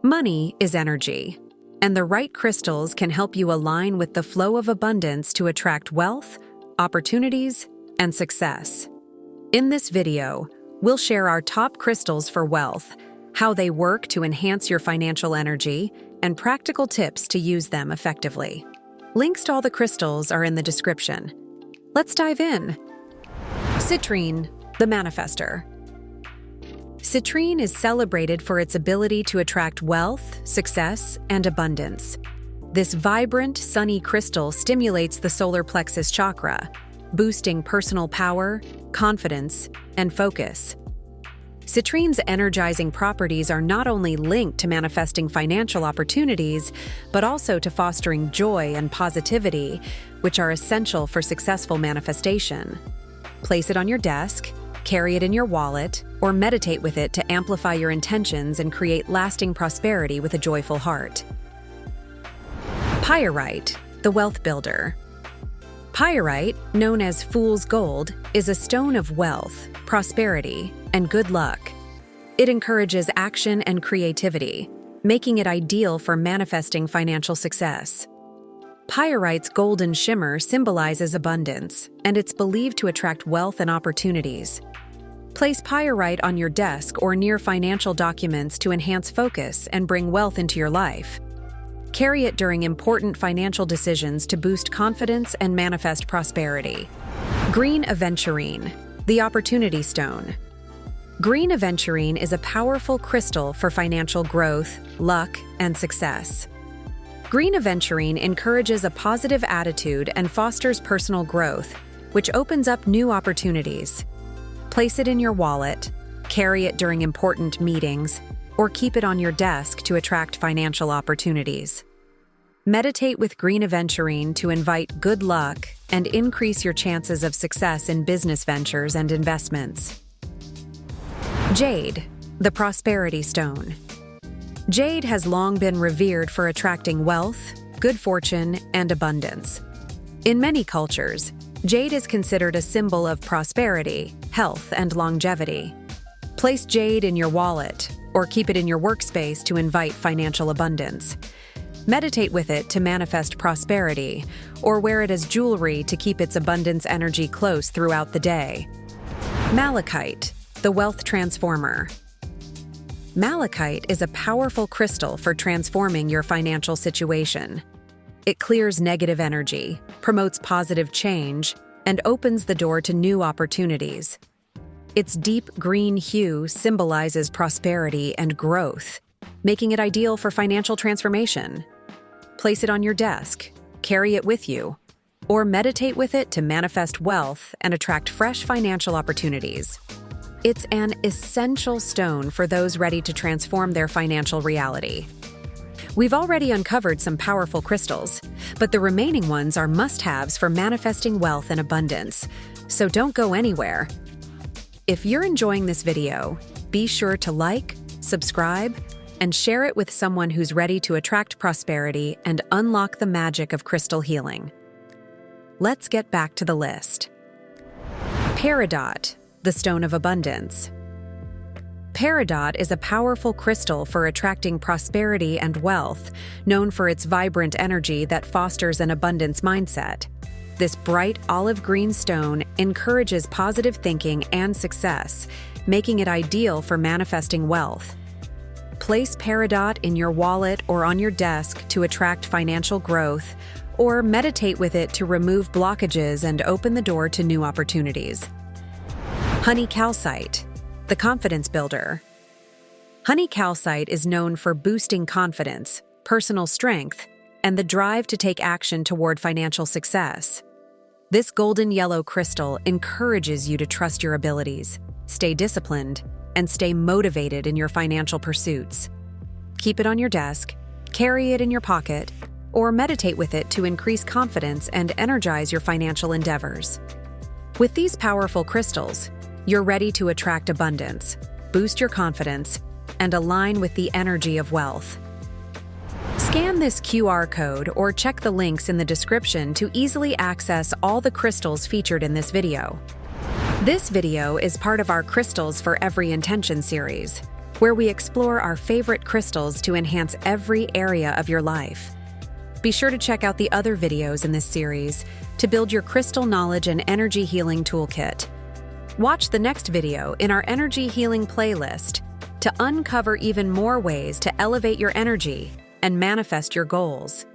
Money is energy, and the right crystals can help you align with the flow of abundance to attract wealth, opportunities, and success. In this video, we'll share our top crystals for wealth, how they work to enhance your financial energy, and practical tips to use them effectively. Links to all the crystals are in the description. Let's dive in. Citrine, the Manifestor. Citrine is celebrated for its ability to attract wealth, success, and abundance. This vibrant, sunny crystal stimulates the solar plexus chakra, boosting personal power, confidence, and focus. Citrine's energizing properties are not only linked to manifesting financial opportunities, but also to fostering joy and positivity, which are essential for successful manifestation. Place it on your desk, carry it in your wallet, or meditate with it to amplify your intentions and create lasting prosperity with a joyful heart. Pyrite, the Wealth Builder. Pyrite, known as fool's gold, is a stone of wealth, prosperity, and good luck. It encourages action and creativity, making it ideal for manifesting financial success. Pyrite's golden shimmer symbolizes abundance, and it's believed to attract wealth and opportunities. Place pyrite on your desk or near financial documents to enhance focus and bring wealth into your life. Carry it during important financial decisions to boost confidence and manifest prosperity. Green Aventurine, the Opportunity Stone. Green Aventurine is a powerful crystal for financial growth, luck, and success. Green Aventurine encourages a positive attitude and fosters personal growth, which opens up new opportunities. Place it in your wallet, carry it during important meetings, or keep it on your desk to attract financial opportunities. Meditate with Green Aventurine to invite good luck and increase your chances of success in business ventures and investments. Jade, the Prosperity Stone. Jade has long been revered for attracting wealth, good fortune, and abundance. In many cultures, jade is considered a symbol of prosperity, health, and longevity. Place jade in your wallet or keep it in your workspace to invite financial abundance. Meditate with it to manifest prosperity, or wear it as jewelry to keep its abundance energy close throughout the day. Malachite, the Wealth Transformer. Malachite is a powerful crystal for transforming your financial situation. It clears negative energy, promotes positive change, and opens the door to new opportunities. Its deep green hue symbolizes prosperity and growth, making it ideal for financial transformation. Place it on your desk, carry it with you, or meditate with it to manifest wealth and attract fresh financial opportunities. It's an essential stone for those ready to transform their financial reality. We've already uncovered some powerful crystals, but the remaining ones are must-haves for manifesting wealth and abundance, so don't go anywhere. If you're enjoying this video, be sure to like, subscribe, and share it with someone who's ready to attract prosperity and unlock the magic of crystal healing. Let's get back to the list. Peridot, the Stone of Abundance. Peridot is a powerful crystal for attracting prosperity and wealth, known for its vibrant energy that fosters an abundance mindset. This bright olive green stone encourages positive thinking and success, making it ideal for manifesting wealth. Place Peridot in your wallet or on your desk to attract financial growth, or meditate with it to remove blockages and open the door to new opportunities. Honey Calcite, the Confidence Builder. Honey Calcite is known for boosting confidence, personal strength, and the drive to take action toward financial success. This golden yellow crystal encourages you to trust your abilities, stay disciplined, and stay motivated in your financial pursuits. Keep it on your desk, carry it in your pocket, or meditate with it to increase confidence and energize your financial endeavors. With these powerful crystals, you're ready to attract abundance, boost your confidence, and align with the energy of wealth. Scan this QR code or check the links in the description to easily access all the crystals featured in this video. This video is part of our Crystals for Every Intention series. where we explore our favorite crystals to enhance every area of your life. Be sure to check out the other videos in this series to build your crystal knowledge and energy healing toolkit. Watch the next video in our energy healing playlist to uncover even more ways to elevate your energy and manifest your goals.